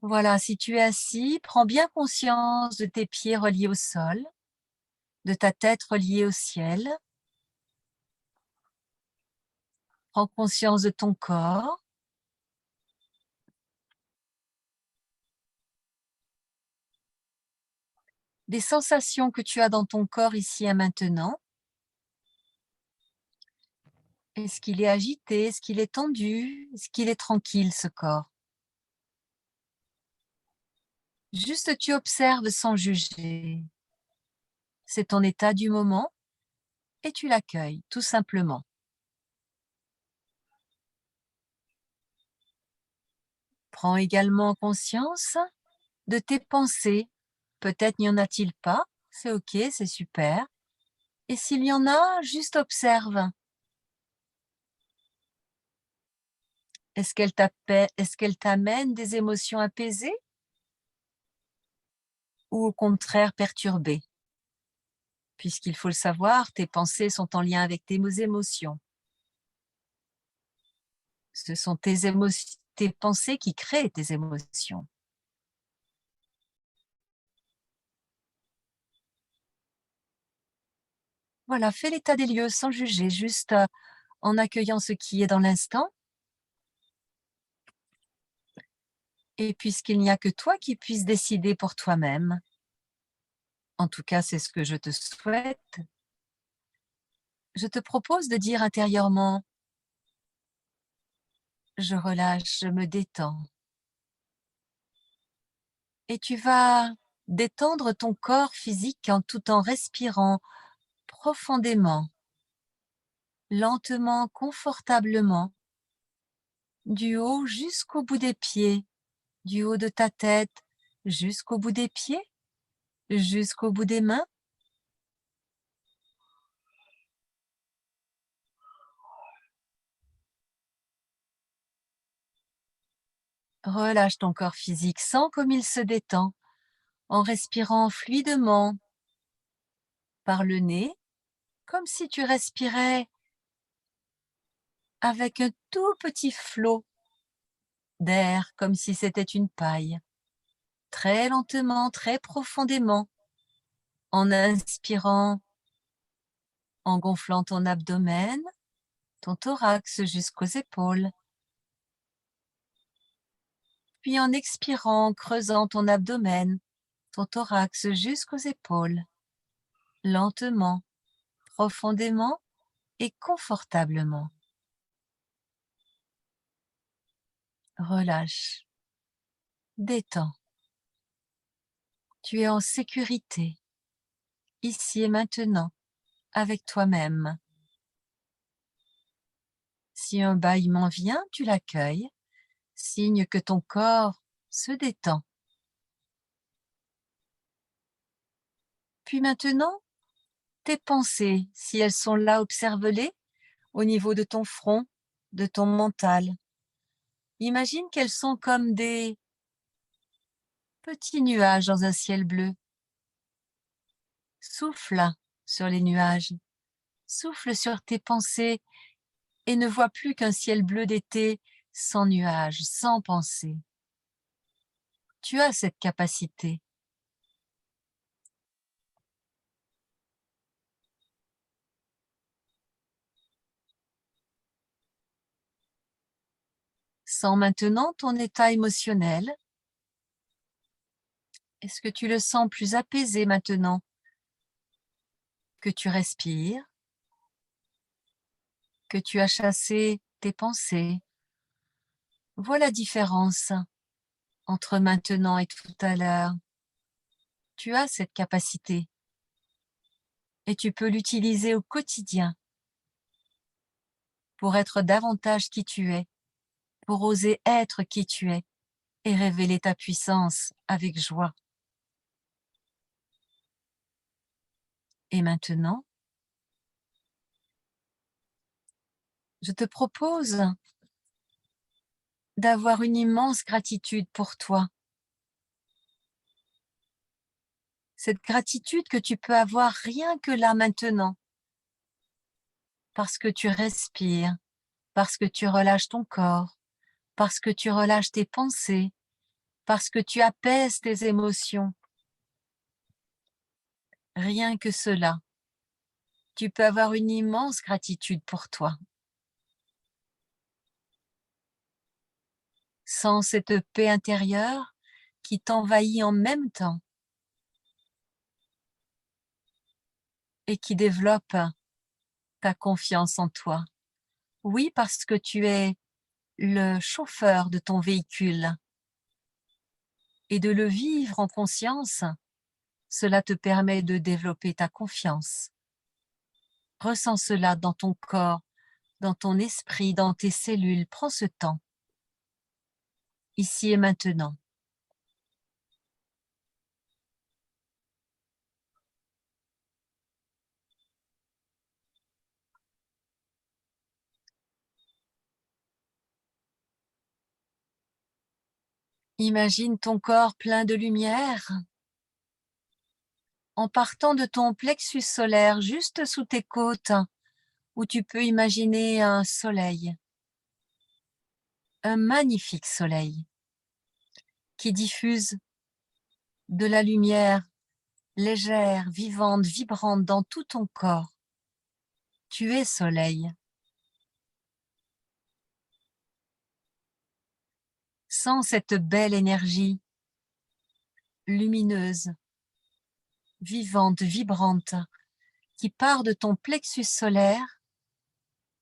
Voilà, si tu es assis, prends bien conscience de tes pieds reliés au sol, de ta tête reliée au ciel. Prends conscience de ton corps. Des sensations que tu as dans ton corps ici et maintenant. Est-ce qu'il est agité? Est-ce qu'il est tendu? Est-ce qu'il est tranquille, ce corps? Juste tu observes sans juger. C'est ton état du moment et tu l'accueilles, tout simplement. Prends également conscience de tes pensées. Peut-être n'y en a-t-il pas, c'est ok, c'est super. Et s'il y en a, juste observe. Est-ce qu'elle t'amène des émotions apaisées ou au contraire perturbées? Puisqu'il faut le savoir, tes pensées sont en lien avec tes émotions. Ce sont tes pensées qui créent tes émotions. Voilà, fais l'état des lieux sans juger, juste en accueillant ce qui est dans l'instant. Et puisqu'il n'y a que toi qui puisses décider pour toi-même, en tout cas c'est ce que je te souhaite, je te propose de dire intérieurement: je relâche, je me détends. Et tu vas détendre ton corps physique tout en respirant profondément, lentement, confortablement, du haut jusqu'au bout des pieds, du haut de ta tête jusqu'au bout des pieds, jusqu'au bout des mains. Relâche ton corps physique, sens comme il se détend en respirant fluidement par le nez, comme si tu respirais avec un tout petit flot d'air, comme si c'était une paille, très lentement, très profondément, en inspirant, en gonflant ton abdomen, ton thorax jusqu'aux épaules, puis en expirant, en creusant ton abdomen, ton thorax jusqu'aux épaules, lentement, profondément et confortablement. Relâche, détends. Tu es en sécurité, ici et maintenant, avec toi-même. Si un bâillement vient, tu l'accueilles, signe que ton corps se détend. Puis maintenant, tes pensées, si elles sont là, observe-les au niveau de ton front, de ton mental. Imagine qu'elles sont comme des petits nuages dans un ciel bleu. Souffle sur les nuages, souffle sur tes pensées et ne vois plus qu'un ciel bleu d'été sans nuages, sans pensée. Tu as cette capacité. Sens maintenant ton état émotionnel. Est-ce que tu le sens plus apaisé maintenant que tu respires, que tu as chassé tes pensées? Vois la différence entre maintenant et tout à l'heure. Tu as cette capacité et tu peux l'utiliser au quotidien pour être davantage qui tu es, pour oser être qui tu es et révéler ta puissance avec joie. Et maintenant, je te propose d'avoir une immense gratitude pour toi. Cette gratitude que tu peux avoir rien que là maintenant, parce que tu respires, parce que tu relâches ton corps, parce que tu relâches tes pensées, parce que tu apaises tes émotions. Rien que cela, tu peux avoir une immense gratitude pour toi. Sans cette paix intérieure qui t'envahit en même temps et qui développe ta confiance en toi. Oui, parce que tu es le chauffeur de ton véhicule et de le vivre en conscience, cela te permet de développer ta confiance. Ressens cela dans ton corps, dans ton esprit, dans tes cellules. Prends ce temps, ici et maintenant. Imagine ton corps plein de lumière en partant de ton plexus solaire juste sous tes côtes, où tu peux imaginer un soleil, un magnifique soleil qui diffuse de la lumière légère, vivante, vibrante dans tout ton corps. Tu es soleil. Sens cette belle énergie lumineuse, vivante, vibrante, qui part de ton plexus solaire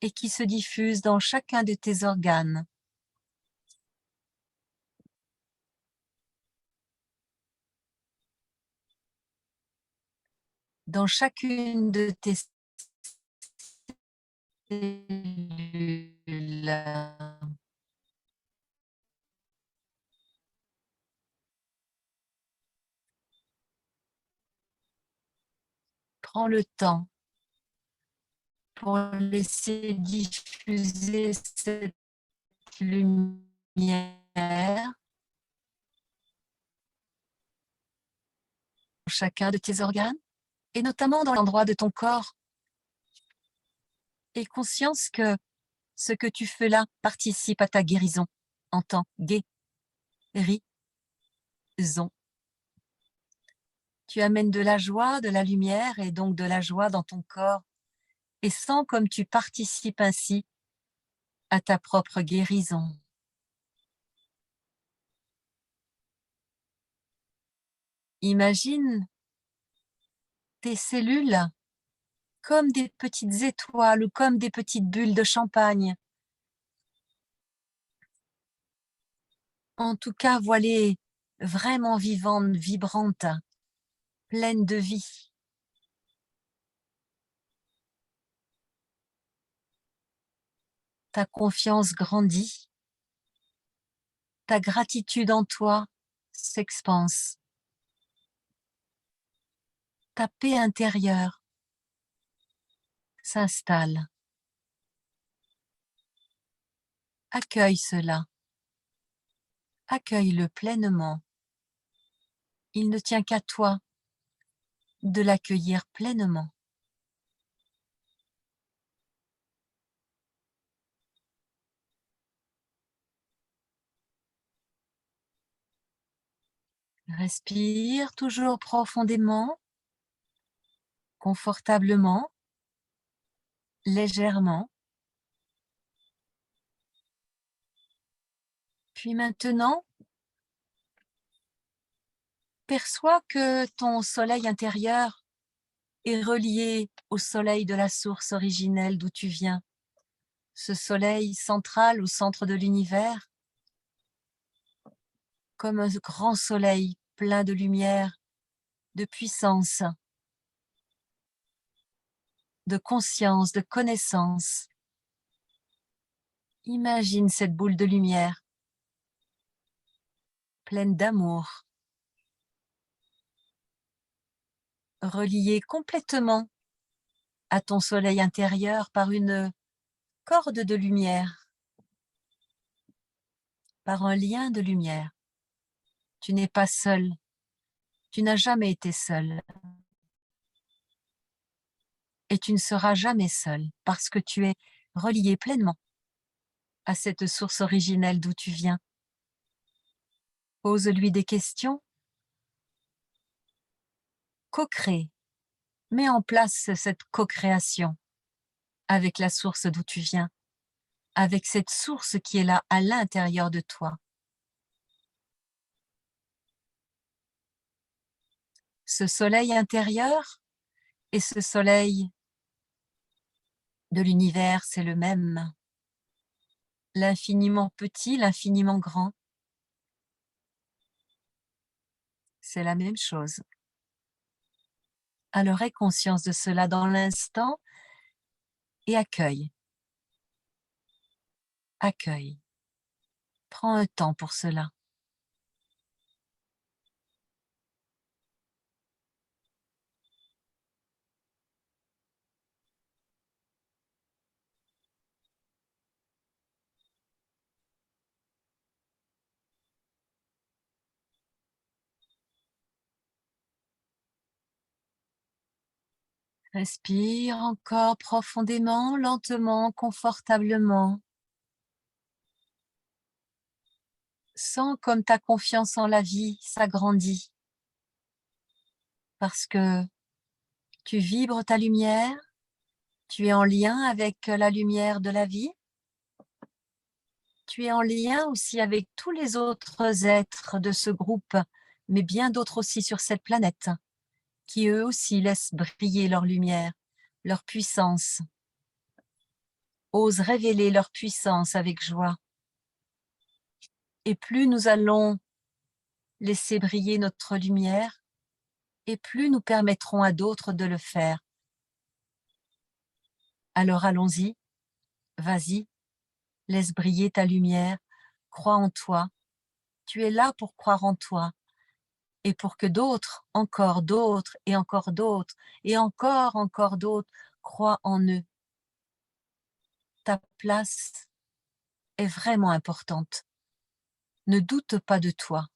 et qui se diffuse dans chacun de tes organes. Dans chacune de tes cellules. Prends le temps pour laisser diffuser cette lumière dans chacun de tes organes et notamment dans l'endroit de ton corps. Et conscience que ce que tu fais là participe à ta guérison en tant guérison. Tu amènes de la joie, de la lumière et donc de la joie dans ton corps et sens comme tu participes ainsi à ta propre guérison. Imagine tes cellules comme des petites étoiles ou comme des petites bulles de champagne. En tout cas, voilées vraiment vivantes, vibrantes, pleines de vie. Ta confiance grandit, ta gratitude en toi s'expanse, ta paix intérieure s'installe. Accueille cela, accueille-le pleinement. Il ne tient qu'à toi de l'accueillir pleinement. Respire toujours profondément, confortablement, légèrement. Puis maintenant, perçois que ton soleil intérieur est relié au soleil de la source originelle d'où tu viens. Ce soleil central au centre de l'univers, comme un grand soleil plein de lumière, de puissance, de conscience, de connaissance. Imagine cette boule de lumière, pleine d'amour, reliée complètement à ton soleil intérieur par une corde de lumière, par un lien de lumière. Tu n'es pas seul, tu n'as jamais été seul. Et tu ne seras jamais seul parce que tu es relié pleinement à cette source originelle d'où tu viens, Pose-lui des questions. Co-crée. Mets en place cette co-création avec la source d'où tu viens, avec cette source qui est là à l'intérieur de toi. Ce soleil intérieur et ce soleil de l'univers, c'est le même. L'infiniment petit, l'infiniment grand, c'est la même chose. Alors aie conscience de cela dans l'instant et accueille. Accueille. Prends un temps pour cela. Respire encore profondément, lentement, confortablement. Sens comme ta confiance en la vie s'agrandit parce que tu vibres ta lumière, tu es en lien avec la lumière de la vie, tu es en lien aussi avec tous les autres êtres de ce groupe, mais bien d'autres aussi sur cette planète, qui eux aussi laissent briller leur lumière, leur puissance, osent révéler leur puissance avec joie. Et plus nous allons laisser briller notre lumière, et plus nous permettrons à d'autres de le faire. Alors allons-y, vas-y, laisse briller ta lumière, crois en toi. Tu es là pour croire en toi et pour que d'autres, encore d'autres et encore d'autres et encore d'autres croient en eux. Ta place est vraiment importante. Ne doute pas de toi.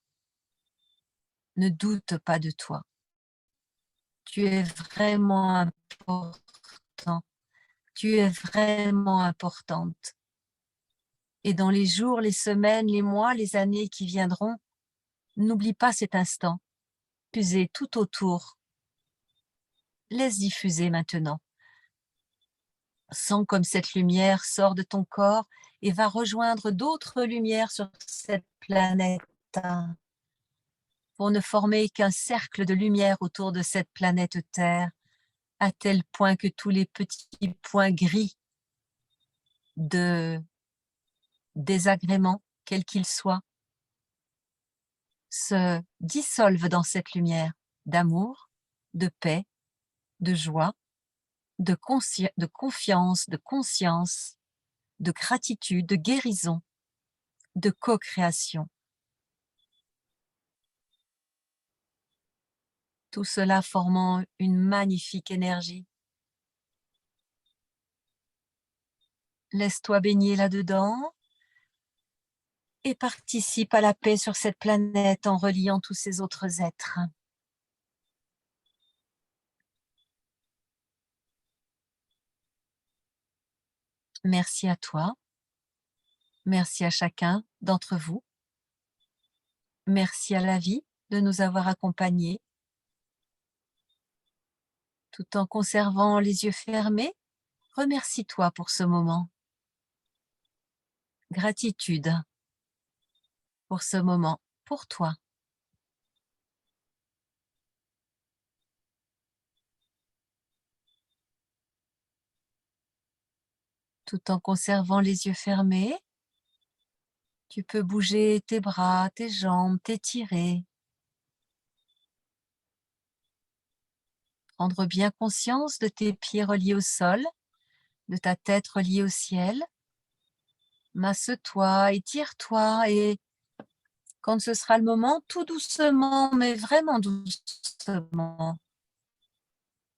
Ne doute pas de toi. Tu es vraiment important. Tu es vraiment importante. Et dans les jours, les semaines, les mois, les années qui viendront, n'oublie pas cet instant. Diffuser tout autour. Laisse diffuser maintenant. Sens comme cette lumière sort de ton corps et va rejoindre d'autres lumières sur cette planète pour ne former qu'un cercle de lumière autour de cette planète Terre, à tel point que tous les petits points gris de désagrément, quels qu'ils soient, se dissolvent dans cette lumière d'amour, de paix, de joie, de confiance, de conscience, de gratitude, de guérison, de co-création. Tout cela formant une magnifique énergie. Laisse-toi baigner là-dedans et participe à la paix sur cette planète en reliant tous ces autres êtres. Merci à toi. Merci à chacun d'entre vous. Merci à la vie de nous avoir accompagnés. Tout en conservant les yeux fermés, remercie-toi pour ce moment. Gratitude pour ce moment, pour toi. Tout en conservant les yeux fermés, tu peux bouger tes bras, tes jambes, t'étirer. Prendre bien conscience de tes pieds reliés au sol, de ta tête reliée au ciel. Masse-toi, étire-toi et quand ce sera le moment, tout doucement, mais vraiment doucement,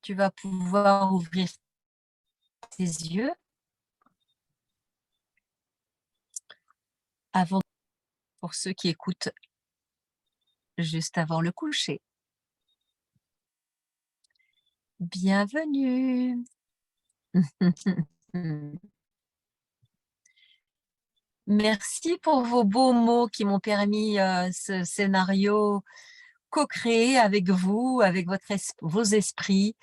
tu vas pouvoir ouvrir tes yeux avant, pour ceux qui écoutent juste avant le coucher. Bienvenue. Merci pour vos beaux mots qui m'ont permis ce scénario co-créé avec vous, avec vos esprits,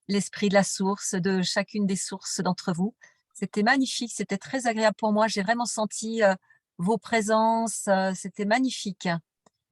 l'esprit de la source, de chacune des sources d'entre vous. C'était magnifique, c'était très agréable pour moi. J'ai vraiment senti vos présences, c'était magnifique.